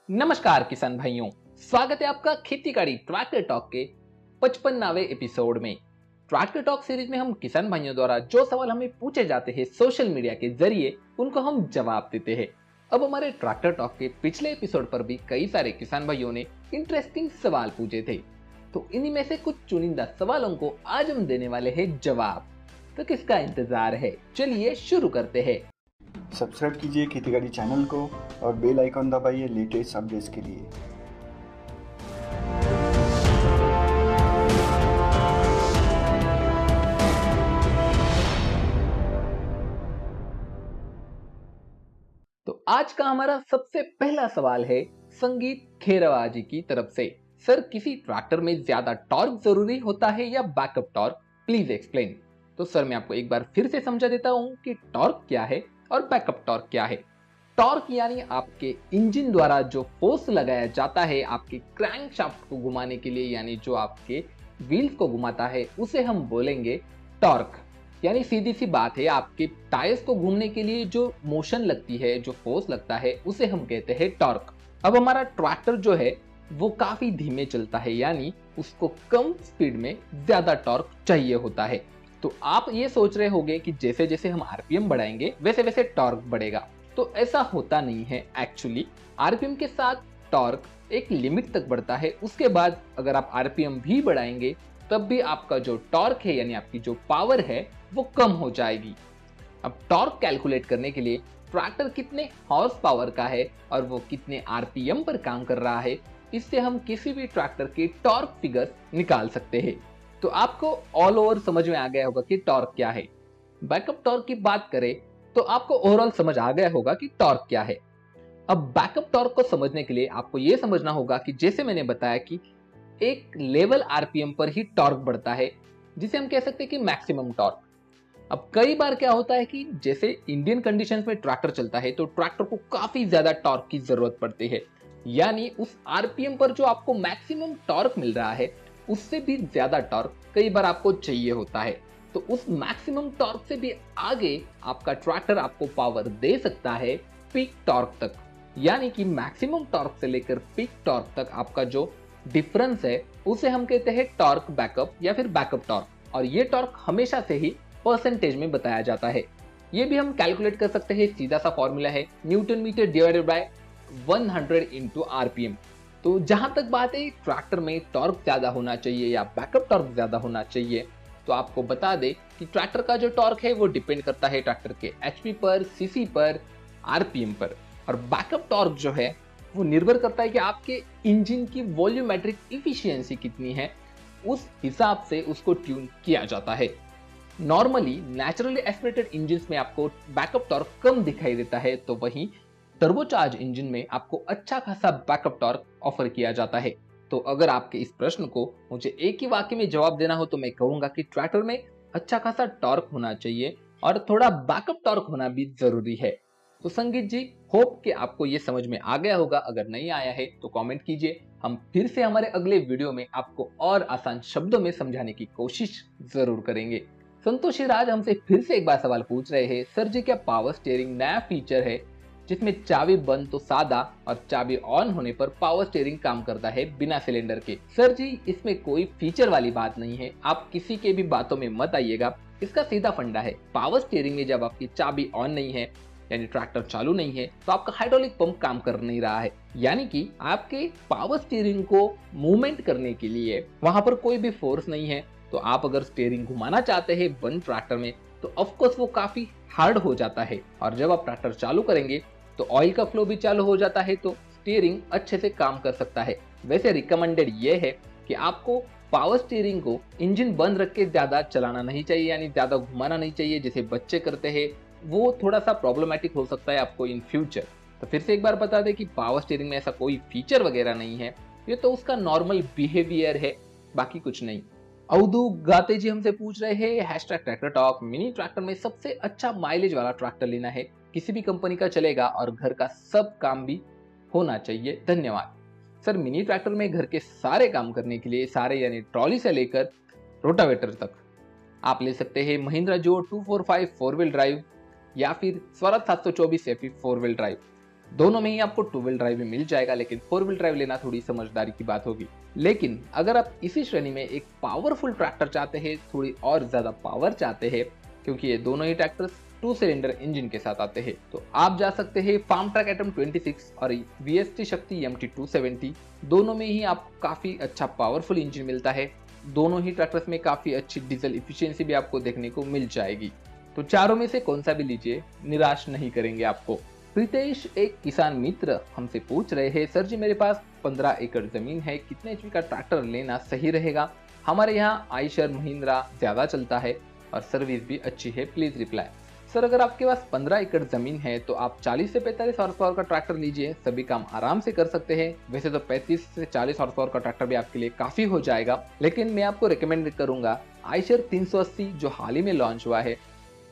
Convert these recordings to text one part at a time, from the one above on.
नमस्कार किसान भाइयों, स्वागत है आपका खेती बाड़ी ट्रैक्टर टॉक के 55वें एपिसोड में। ट्रैक्टर टॉक सीरीज में हम किसान भाइयों द्वारा जो सवाल हमें पूछे जाते हैं सोशल मीडिया के जरिए उनको हम जवाब देते हैं। अब हमारे ट्रैक्टर टॉक के पिछले एपिसोड पर भी कई सारे किसान भाइयों ने इंटरेस्टिंग सवाल पूछे थे, तो इन्हीं में से कुछ चुनिंदा सवालों को आज हम देने वाले हैं जवाब। तो किसका इंतजार है, चलिए शुरू करते हैं। सब्सक्राइब कीजिए खेतीबाड़ी चैनल को और बेल आइकॉन दबाइए लेटेस्ट अपडेट्स के लिए। तो आज का हमारा सबसे पहला सवाल है संगीत खेरवा जी की तरफ से। सर, किसी ट्रैक्टर में ज्यादा टॉर्क जरूरी होता है या बैकअप टॉर्क, प्लीज एक्सप्लेन। तो सर, मैं आपको एक बार फिर से समझा देता हूं कि टॉर्क क्या है और बैकअप टॉर्क क्या है। टॉर्क यानी आपके इंजन द्वारा जो फोर्स लगाया जाता है आपके क्रैंकशाफ्ट को घुमाने के लिए, यानी जो आपके व्हील्स को घुमाता है, उसे हम बोलेंगे टॉर्क। यानी सीधी सी बात है, आपके टायर्स को घूमने के लिए जो मोशन लगती है, जो फोर्स लगता है, उसे हम कहते हैं टॉर्क। अब हमारा ट्रैक्टर जो है वो काफी धीमे चलता है, यानी उसको कम स्पीड में ज्यादा टॉर्क चाहिए होता है। तो आप ये सोच रहे होंगे कि जैसे जैसे हम आरपीएम बढ़ाएंगे वैसे वैसे टॉर्क बढ़ेगा। तो ऐसा होता नहीं है। एक्चुअली आरपीएम के साथ टॉर्क एक लिमिट तक बढ़ता है, उसके बाद अगर आप आरपीएम भी बढ़ाएंगे तब भी आपका जो टॉर्क है यानी आपकी जो पावर है वो कम हो जाएगी। अब टॉर्क कैलकुलेट करने के लिए ट्रैक्टर कितने हॉर्स पावर का है और वो कितने आरपीएम पर काम कर रहा है, इससे हम किसी भी ट्रैक्टर के टॉर्क फिगर्स निकाल सकते हैं। तो आपको ऑल ओवर समझ में आ गया होगा कि टॉर्क क्या है। बैकअप टॉर्क की बात करें तो आपको ओवरऑल समझ आ गया होगा कि टॉर्क क्या है। अब बैकअप टॉर्क को समझने के लिए आपको यह समझना होगा कि जैसे मैंने बताया कि एक लेवल आरपीएम पर ही टॉर्क बढ़ता है, जिसे हम कह सकते हैं कि मैक्सिमम टॉर्क। अब कई बार क्या होता है कि जैसे इंडियन कंडीशंस में ट्रैक्टर चलता है तो ट्रैक्टर को काफी ज्यादा टॉर्क की जरूरत पड़ती है, यानी उस आरपीएम पर जो आपको मैक्सिमम टॉर्क मिल रहा है उससे भी ज्यादा टॉर्क कई बार आपको चाहिए होता है। तो उस मैक्सिमम टॉर्क से भी आगे आपका ट्रैक्टर आपको पावर दे सकता है पीक टॉर्क तक। यानी कि मैक्सिमम टॉर्क से लेकर पीक टॉर्क तक आपका जो डिफरेंस है उसे हम कहते हैं टॉर्क बैकअप या फिर बैकअप टॉर्क। और ये टॉर्क हमेशा से ही परसेंटेज में बताया जाता है। ये भी हम कैलकुलेट कर सकते हैं, सीधा सा फॉर्मूला है newton metre divided by 100 into RPM. तो जहां तक बात है ट्रैक्टर में टॉर्क ज्यादा होना चाहिए या बैकअप टॉर्क ज्यादा होना चाहिए, तो आपको बता दे कि ट्रैक्टर का जो टॉर्क है वो डिपेंड करता है ट्रैक्टर के एचपी पर, सीसी पर, आरपीएम पर। और बैकअप टॉर्क जो है वो निर्भर करता है कि आपके इंजन की वॉल्यूमेट्रिक इफिशियंसी कितनी है, उस हिसाब से उसको ट्यून किया जाता है। नॉर्मली नेचुरली एस्पिरेटेड इंजन में आपको बैकअप टॉर्क कम दिखाई देता है, तो वहीं टर्बोचार्ज इंजन में आपको अच्छा खासा बैकअप टॉर्क ऑफर किया जाता है। तो अगर आपके इस प्रश्न को मुझे एक ही वाक्य में जवाब देना हो तो मैं कहूंगा कि ट्रैक्टर में अच्छा खासा टॉर्क होना चाहिए और थोड़ा बैकअप टॉर्क होना भी जरूरी है। तो संगीत जी, होप कि आपको ये समझ में आ गया होगा। अगर नहीं आया है तो कमेंट कीजिए, हम फिर से हमारे अगले वीडियो में आपको और आसान शब्दों में समझाने की कोशिश जरूर करेंगे। संतोषी राज हमसे फिर से एक बार सवाल पूछ रहे हैं, सर जी क्या पावर स्टीयरिंग नया फीचर है जिसमें चाबी बंद तो सादा और चाबी ऑन होने पर पावर स्टीयरिंग काम करता है बिना सिलेंडर के? सर जी, इसमें कोई फीचर वाली बात नहीं है, आप किसी के भी बातों में मत आइएगा। इसका सीधा फंडा है, पावर स्टीयरिंग में जब आपकी चाबी ऑन नहीं है यानी ट्रैक्टर चालू नहीं है तो आपका हाइड्रोलिक पंप काम कर नहीं रहा है, यानी कि आपके पावर स्टीयरिंग को मूवमेंट करने के लिए वहां पर कोई भी फोर्स नहीं है। तो आप अगर स्टीयरिंग घुमाना चाहते हैं बंद ट्रैक्टर में तो ऑफकोर्स वो काफी हार्ड हो जाता है, और जब आप ट्रैक्टर चालू करेंगे तो ऑयल का फ्लो भी चालू हो जाता है, तो स्टीयरिंग अच्छे से काम कर सकता है। वैसे रिकमेंडेड ये है कि आपको पावर स्टीयरिंग को इंजन बंद रख के ज्यादा चलाना नहीं चाहिए, यानी ज्यादा घुमाना नहीं चाहिए जैसे बच्चे करते हैं, वो थोड़ा सा प्रॉब्लमेटिक हो सकता है आपको इन फ्यूचर। तो फिर से एक बार बता दें कि पावर स्टीयरिंग में ऐसा कोई फीचर वगैरह नहीं है, ये तो उसका नॉर्मल बिहेवियर है, बाकी कुछ नहीं। अवधू गाते जी हमसे पूछ रहे हैं, hashtag tractor talk, mini tractor में सबसे अच्छा माइलेज वाला ट्रैक्टर लेना है, किसी भी कंपनी का चलेगा और घर का सब काम भी होना चाहिए, धन्यवाद। सर, मिनी ट्रैक्टर में घर के सारे काम करने के लिए, सारे यानी ट्रॉली से लेकर रोटावेटर तक, आप ले सकते हैं महिंद्रा जो 245 फोर व्हील ड्राइव या फिर Swaraj 724 FE four wheel drive. दोनों में ही आपको 2 व्हील ड्राइव भी मिल जाएगा, लेकिन 4 व्हील ड्राइव लेना थोड़ी समझदारी की बात होगी। लेकिन अगर आप इसी श्रेणी में एक पावरफुल ट्रैक्टर चाहते हैं, थोड़ी और ज्यादा पावर चाहते हैं, क्योंकि ये दोनों ही ट्रैक्टर्स 2 सिलेंडर इंजन के साथ आते हैं, तो आप जा सकते हैं फार्म ट्रैक एटम 26 और वीएसटी शक्ति MT 270। दोनों में ही आपको काफी अच्छा पावरफुल इंजन मिलता है। दोनों ही ट्रैक्टर्स में काफी अच्छी डीजल इफिशियंसी भी आपको देखने को मिल जाएगी। तो चारों में से कौन सा भी लीजिए, निराश नहीं करेंगे आपको। प्रीतेश एक किसान मित्र हमसे पूछ रहे हैं, सर जी मेरे पास 15 एकड़ जमीन है, कितने एचपी का ट्रैक्टर लेना सही रहेगा? हमारे यहाँ आयशर महिंद्रा ज्यादा चलता है और सर्विस भी अच्छी है, प्लीज रिप्लाई। सर अगर आपके पास 15 एकड़ जमीन है तो आप 40 से 45 हॉर्स पावर का ट्रैक्टर लीजिए, सभी काम आराम से कर सकते हैं। वैसे तो 35 से 40 हॉर्स पावर का ट्रैक्टर भी आपके लिए काफी हो जाएगा, लेकिन मैं आपको रिकमेंड करूंगा आयशर 380 जो हाल ही में लॉन्च हुआ है।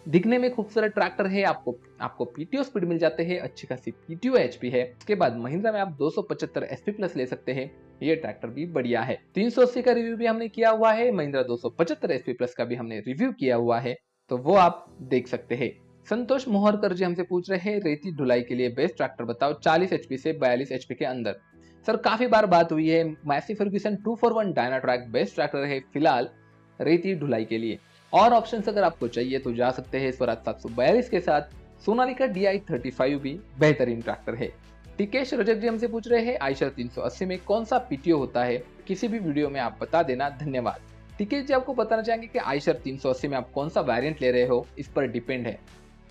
दिखने में खूबसूरत ट्रैक्टर है, आपको पीटीओ स्पीड मिल जाते हैं, अच्छी खासी पीटीओ एचपी है। उसके बाद महिंद्रा में आप 275 एसपी प्लस ले सकते हैं, ये ट्रैक्टर भी बढ़िया है। 380 का रिव्यू भी हमने किया हुआ है, महिंद्रा 275 एसपी प्लस का भी हमने रिव्यू किया हुआ है, तो वो आप देख सकते हैं। संतोष मोहरकर जी हमसे पूछ रहे हैं, रेती ढुलाई के लिए बेस्ट ट्रैक्टर बताओ 40 एचपी से 42 एचपी के अंदर। सर काफी बार बात हुई है, Massey Ferguson 241 Dynatrack best tractor है फिलहाल रेती ढुलाई के लिए। और ऑप्शंस अगर आपको चाहिए तो जा सकते हैं स्वराज 742 के साथ, सोनालिका DI 35 भी बेहतरीन ट्रैक्टर है। टिकेश रजक जी हमसे पूछ रहे हैं, आयशर 380 में कौन सा पीटीओ होता है, किसी भी वीडियो में आप बता देना, धन्यवाद। टिकेश जी आपको बताना चाहेंगे कि आयशर 380 में आप कौन सा वेरिएंट ले रहे हो, इस पर डिपेंड है।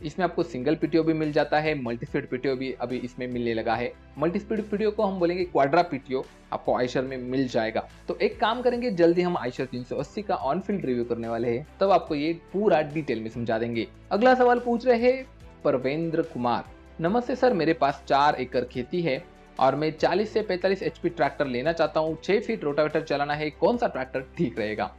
इसमें आपको सिंगल पीटीओ भी मिल जाता है, मल्टी स्पीड पीटीओ भी अभी इसमें मिलने लगा है। मल्टी स्पीड पीटीओ को हम बोलेंगे क्वाड्रा पीटीओ, आपको आयशर में मिल जाएगा। तो एक काम करेंगे, जल्दी हम आयशर 380 का ऑन फील्ड रिव्यू करने वाले हैं, तब आपको ये पूरा डिटेल में समझा देंगे। अगला सवाल पूछ रहे हैं परवेंद्र कुमार, नमस्ते सर मेरे पास 4 एकड़ खेती है और मैं 40 से 45 एचपी ट्रैक्टर लेना चाहता हूँ, 6 फीट रोटावेटर चलाना है, कौन सा ट्रैक्टर ठीक रहेगा?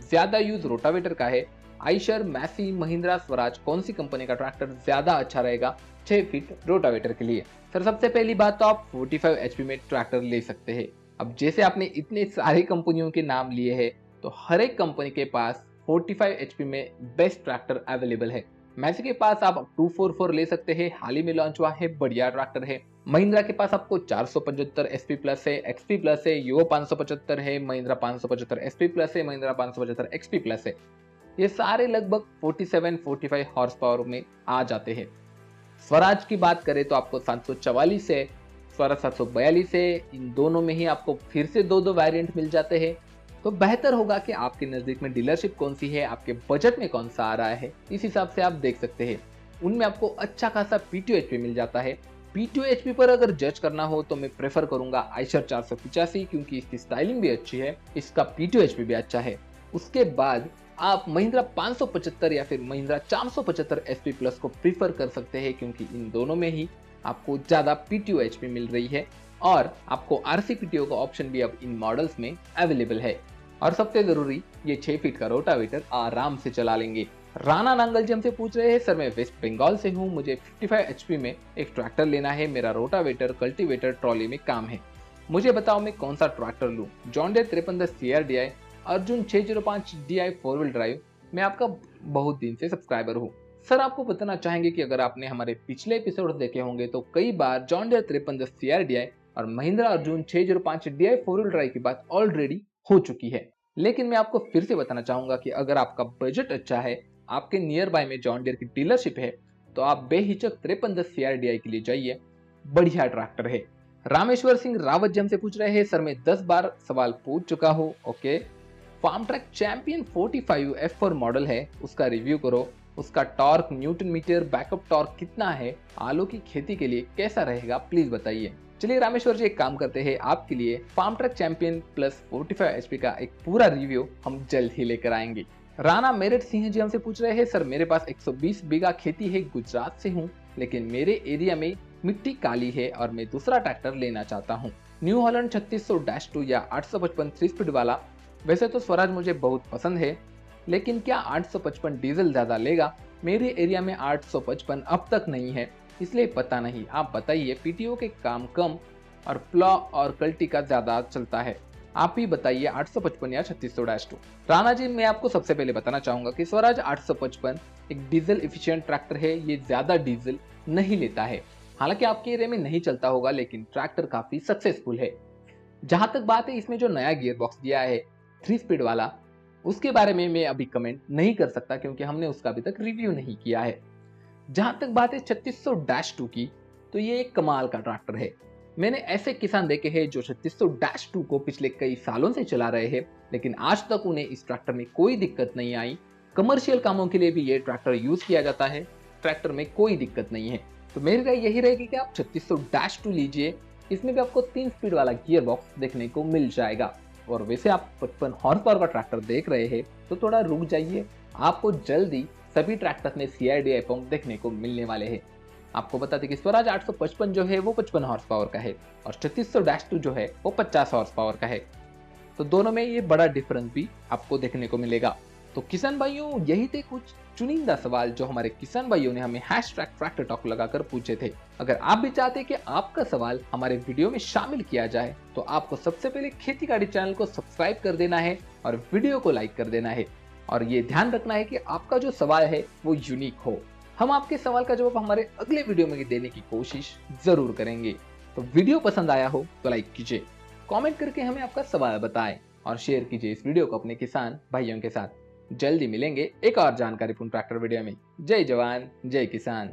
ज्यादा यूज रोटावेटर का है, आयशर, मैसी, महिंद्रा, स्वराज, कौन सी कंपनी का ट्रैक्टर ज्यादा अच्छा रहेगा 6 फीट रोटावेटर के लिए? सर सबसे पहली बात तो आप 45 एचपी में ट्रैक्टर ले सकते हैं। अब जैसे आपने इतने सारी कंपनियों के नाम लिए हैं, तो हर एक कंपनी के पास 45 एचपी में बेस्ट ट्रैक्टर अवेलेबल है। मैसी के पास आप 244 ले सकते हैं, हाल ही में लॉन्च हुआ है, बढ़िया ट्रैक्टर है। महिंद्रा के पास आपको 475 एसपी प्लस है, एक्सपी प्लस है, युवो 575 है, महिंद्रा 575 एसपी प्लस है, महिंद्रा 575 एक्सपी प्लस है। ये सारे लगभग 47-45 हॉर्स पावर में आ जाते हैं। स्वराज की बात करें तो आपको 744 है, स्वराज 742 है, इन दोनों में ही आपको फिर से दो वेरिएंट मिल जाते हैं। तो बेहतर होगा कि आपके नजदीक में डीलरशिप कौन सी है, आपके बजट में कौन सा आ रहा है, इस हिसाब से आप देख सकते हैं। उनमें आपको अच्छा खासा पीटीओ एचपी मिल जाता है। पीटीओ एचपी पर अगर जज करना हो तो मैं प्रेफर करूंगा आयशर 485, क्योंकि इसकी स्टाइलिंग भी अच्छी है, इसका पीटीओ एचपी भी अच्छा है। उसके बाद आप महिंद्रा 575 या फिर महिंद्रा 475 एसपी प्लस को प्रीफर कर सकते हैं, क्योंकि इन दोनों में ही आपको ज्यादा पीटीओ एचपी मिल रही है और आपको आरसी पीटीओ का ऑप्शन भी अब इन मॉडल्स में अवेलेबल है। और सबसे जरूरी, ये 6 फीट का रोटावेटर आराम से चला लेंगे। राणा नांगल जी हमसे पूछ रहे हैं, सर मैं वेस्ट बंगाल से हूँ, मुझे 55 एचपी में एक ट्रैक्टर लेना है, मेरा रोटावेटर, कल्टीवेटर, ट्रॉली में काम है, मुझे बताओ मैं कौन सा ट्रैक्टर लूँ? John Deere 5310 CRDI, Arjun 605 DI 4 wheel drive. मैं आपका बहुत दिन से सब्सक्राइबर हूँ। सर आपको बताना चाहेंगे कि अगर आपने हमारे पिछले एपिसोड देखे होंगे तो कई बार जॉन डीयर 5310 CRDI और Mahindra Arjun 605 DI 4 wheel drive की बात ऑलरेडी हो चुकी है, लेकिन मैं आपको फिर से बताना चाहूंगा कि अगर आपका बजट अच्छा है, आपके नियर बाय में जॉन डीयर की डीलरशिप है, तो आप बेहिचक 5310 CRDI के लिए जाइए, बढ़िया ट्रैक्टर है। रामेश्वर सिंह रावत जी हमसे पूछ रहे हैं, सर मैं 10 बार सवाल पूछ चुका हूँ, okay. Farmtrac Champion 45 F4 model है, उसका रिव्यू करो, उसका torque, newton metre, backup torque कितना है, आलू की खेती के लिए कैसा रहेगा, प्लीज बताइए। चलिए रामेश्वर जी एक काम करते हैं, आपके लिए Farmtrac Champion plus 45 HP का एक पूरा रिव्यू हम जल्द ही लेकर आएंगे। राणा मेरठ सिंह जी हमसे पूछ रहे हैं, सर मेरे पास 120 बीघा खेती है, गुजरात से हूँ, लेकिन मेरे एरिया में मिट्टी काली है और मैं दूसरा ट्रैक्टर लेना चाहता हूँ, न्यू हॉलैंड 3600-2 या 855 3 स्पीड वाला। वैसे तो स्वराज मुझे बहुत पसंद है, लेकिन क्या 855 डीजल ज्यादा लेगा? मेरे एरिया में 855 अब तक नहीं है, इसलिए पता नहीं, आप बताइए। पीटीओ के काम कम और प्लॉ और कल्टी का ज्यादा चलता है, आप ही बताइए 855 या 3600-2। राणा जी मैं आपको सबसे पहले बताना चाहूंगा कि स्वराज 855 एक डीजल इफिशिएंट ट्रैक्टर है, ये ज्यादा डीजल नहीं लेता है। हालांकि आपके एरिया में नहीं चलता होगा, लेकिन ट्रैक्टर काफी सक्सेसफुल है। जहां तक बात है इसमें जो नया गियर बॉक्स दिया है 3 स्पीड वाला, उसके बारे में मैं अभी कमेंट नहीं कर सकता क्योंकि हमने उसका अभी तक रिव्यू नहीं किया है। जहां तक बात है 3600-2 की, तो ये एक कमाल का ट्रैक्टर है। मैंने ऐसे किसान देखे हैं जो 3600-2 को पिछले कई सालों से चला रहे हैं, लेकिन आज तक उन्हें इस ट्रैक्टर में कोई दिक्कत नहीं आई। कमर्शियल कामों के लिए भी ये ट्रैक्टर यूज किया जाता है, ट्रैक्टर में कोई दिक्कत नहीं है। तो मेरी राय यही रहेगी कि आप 3600-2 लीजिए। इसमें भी आपको 3 स्पीड वाला गियर बॉक्स देखने को मिल जाएगा। और वैसे आप 55 हॉर्स पावर का ट्रैक्टर देख रहे हैं तो थोड़ा रुक जाइए, आपको जल्दी सभी ट्रैक्टर्स में CID पंप देखने को मिलने वाले हैं। आपको बता दें कि स्वराज 855 जो है वो 55 हॉर्स पावर का है और 3600-2 जो है वो 50 हॉर्स पावर का है। तो दोनों में ये बड़ा डिफरेंस भी आपको देखने को मिलेगा। तो किसान भाइयों, यही थे कुछ चुनिंदा सवाल जो हमारे किसान भाइयों ने हमें #ट्रैक्टर टॉक लगाकर पूछे थे। अगर आप भी चाहते हैं कि आपका सवाल हमारे वीडियो में शामिल किया जाए तो आपको सबसे पहले खेती गाड़ी चैनल को सब्सक्राइब कर देना है और वीडियो को लाइक कर देना है। और ये ध्यान रखना है कि आपका जो सवाल है वो यूनिक हो। हम आपके सवाल का जवाब हमारे अगले वीडियो में देने की कोशिश जरूर करेंगे। तो वीडियो पसंद आया हो तो लाइक कीजिए, कमेंट करके हमें आपका सवाल बताएं और शेयर कीजिए इस वीडियो को अपने किसान भाइयों के साथ। जल्दी मिलेंगे एक और जानकारीपूर्ण ट्रैक्टर वीडियो में। जय जवान जय किसान।